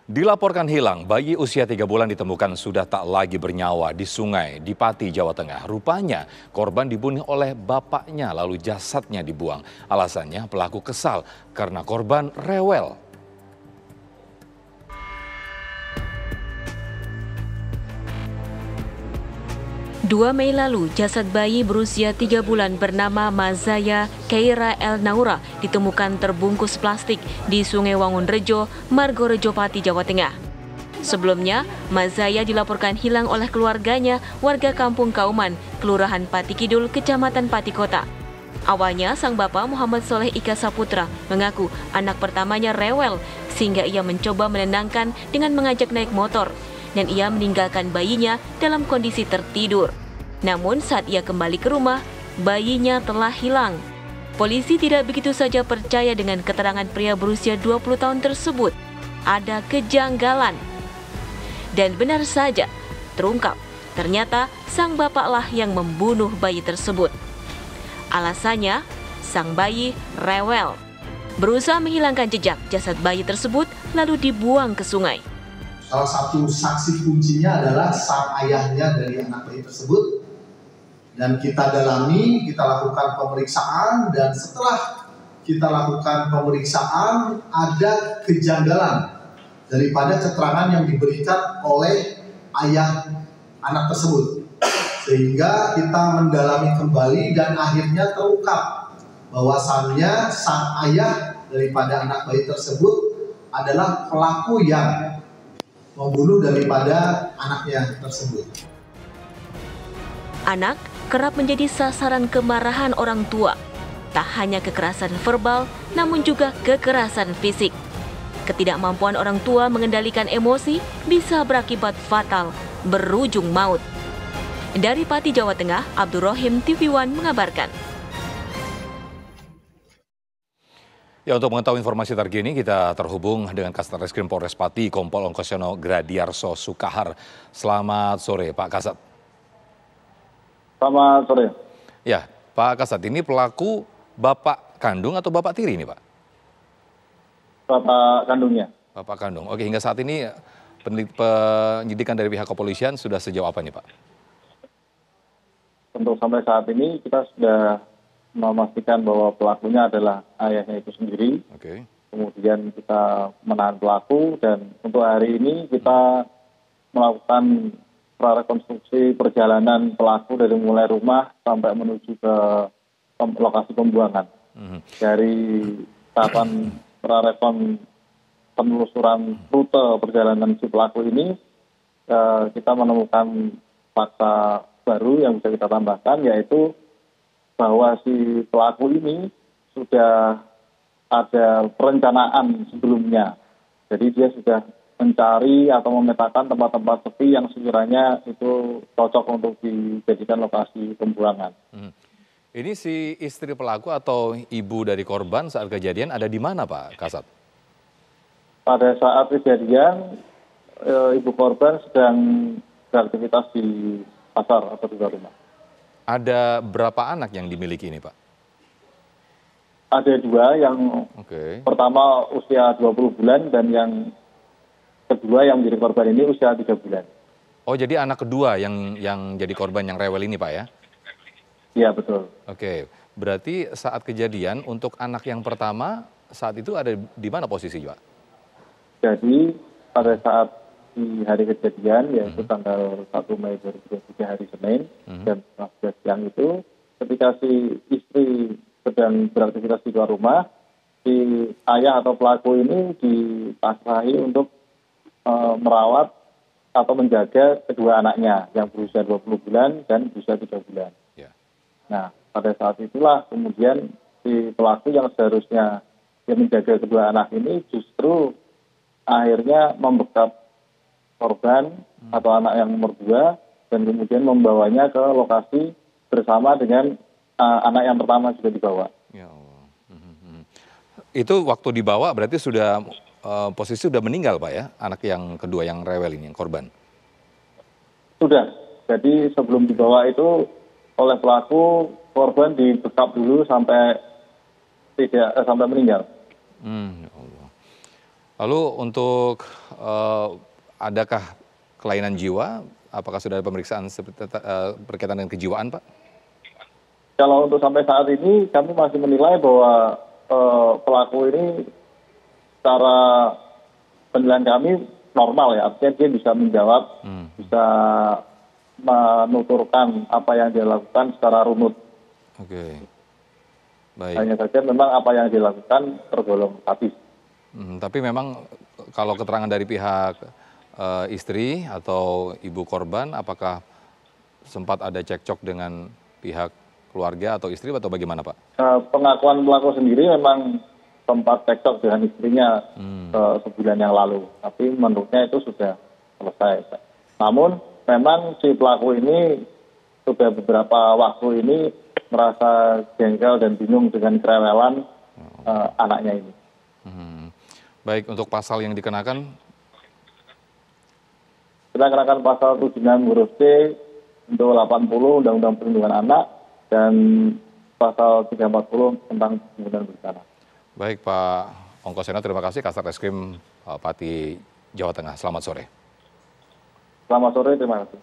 Dilaporkan hilang, bayi usia 3 bulan ditemukan sudah tak lagi bernyawa di sungai di Pati, Jawa Tengah. Rupanya korban dibunuh oleh bapaknya lalu jasadnya dibuang. Alasannya pelaku kesal karena korban rewel. 2 Mei lalu, jasad bayi berusia 3 bulan bernama Mazaya Keira El Naura ditemukan terbungkus plastik di Sungai Wangunrejo, Margorejo Pati, Jawa Tengah. Sebelumnya, Mazaya dilaporkan hilang oleh keluarganya warga Kampung Kauman, Kelurahan Pati Kidul, Kecamatan Pati Kota. Awalnya, sang bapak Muhammad Soleh Ika Saputra mengaku anak pertamanya rewel sehingga ia mencoba menenangkan dengan mengajak naik motor. Dan ia meninggalkan bayinya dalam kondisi tertidur. Namun saat ia kembali ke rumah, bayinya telah hilang. Polisi tidak begitu saja percaya dengan keterangan pria berusia 20 tahun tersebut. Ada kejanggalan. Dan benar saja, terungkap, ternyata sang bapaklah yang membunuh bayi tersebut. Alasannya, sang bayi rewel. Berusaha menghilangkan jejak jasad bayi tersebut lalu dibuang ke sungai. Salah satu saksi kuncinya adalah sang ayahnya dari anak bayi tersebut. Dan kita dalami, kita lakukan pemeriksaan, dan setelah kita lakukan pemeriksaan, ada kejanggalan daripada keterangan yang diberikan oleh ayah anak tersebut. Sehingga kita mendalami kembali dan akhirnya terungkap bahwasannya sang ayah daripada anak bayi tersebut adalah pelaku yang membunuh daripada anaknya tersebut. Anak kerap menjadi sasaran kemarahan orang tua. Tak hanya kekerasan verbal, namun juga kekerasan fisik. Ketidakmampuan orang tua mengendalikan emosi bisa berakibat fatal, berujung maut. Dari Pati, Jawa Tengah, Abdul Rohim, TV One mengabarkan. Ya, untuk mengetahui informasi terkini kita terhubung dengan Kasat Reskrim Polres Pati, Kompol Ongkosiono Gradiarso Sukahar. Selamat sore, Pak Kasat. Selamat sore. Ya, Pak Kasat, ini pelaku bapak kandung atau bapak tiri ini, Pak? Bapak kandungnya. Bapak kandung. Oke, hingga saat ini penyidikan dari pihak kepolisian sudah sejauh apa nih, Pak? Untuk sampai saat ini kita sudah memastikan bahwa pelakunya adalah ayahnya itu sendiri. Oke. Kemudian kita menahan pelaku dan untuk hari ini kita melakukan prarekonstruksi perjalanan pelaku dari mulai rumah sampai menuju ke lokasi pembuangan. Dari tahapan prarekon penelusuran rute perjalanan si pelaku ini, kita menemukan fakta baru yang bisa kita tambahkan, yaitu bahwa si pelaku ini sudah ada perencanaan sebelumnya. Jadi dia sudah mencari atau memetakan tempat-tempat sepi yang sekiranya itu cocok untuk dijadikan lokasi pembuangan. Ini si istri pelaku atau ibu dari korban saat kejadian ada di mana, Pak Kasat? Pada saat kejadian, ibu korban sedang beraktivitas di pasar atau di luar rumah. Ada berapa anak yang dimiliki ini, Pak? Ada 2, yang pertama usia 20 bulan dan yang kedua yang menjadi korban ini usia 3 bulan. Oh, jadi anak kedua yang jadi korban yang rewel ini, Pak, ya? Iya, betul. Oke, berarti saat kejadian untuk anak yang pertama saat itu ada di mana posisi, Pak? Jadi pada saat di hari kejadian, yaitu tanggal 1 Mei 2023 hari Senin, jam 12 siang itu, ketika si istri sedang beraktivitas di luar rumah, si ayah atau pelaku ini dipasrahi untuk merawat atau menjaga kedua anaknya yang berusia 20 bulan dan berusia 3 bulan. Nah, pada saat itulah kemudian si pelaku yang seharusnya menjaga kedua anak ini justru akhirnya membekap korban atau anak yang nomor 2 dan kemudian membawanya ke lokasi bersama dengan anak yang pertama sudah dibawa. Ya Allah. Itu waktu dibawa berarti sudah posisi sudah meninggal, Pak, ya? Anak yang kedua yang rewel ini, yang korban? Sudah. Jadi sebelum dibawa itu oleh pelaku, korban dibekap dulu sampai meninggal. Ya Allah. Lalu untuk adakah kelainan jiwa? Apakah sudah ada pemeriksaan berkaitan dengan kejiwaan, Pak? Kalau untuk sampai saat ini kami masih menilai bahwa pelaku ini secara penilaian kami normal ya, artinya dia bisa menjawab, bisa menuturkan apa yang dia lakukan secara runut. Oke, baik. Hanya saja memang apa yang dilakukan tergolong sadis. Tapi memang kalau keterangan dari pihak istri atau ibu korban, apakah sempat ada cekcok dengan pihak keluarga atau istri atau bagaimana, Pak? Pengakuan pelaku sendiri memang sempat cekcok dengan istrinya sebulan yang lalu, tapi menurutnya itu sudah selesai. Namun memang si pelaku ini sudah beberapa waktu ini merasa jengkel dan bingung dengan kerewelan anaknya ini. Baik, untuk pasal yang dikenakan? Kita kenakan pasal 76 huruf C untuk 80 Undang-Undang Perlindungan Anak dan pasal 340 tentang pembunuhan berencana. Baik, Pak Ongkosena, terima kasih. Kasat Reskrim Pati, Jawa Tengah. Selamat sore. Selamat sore, terima kasih.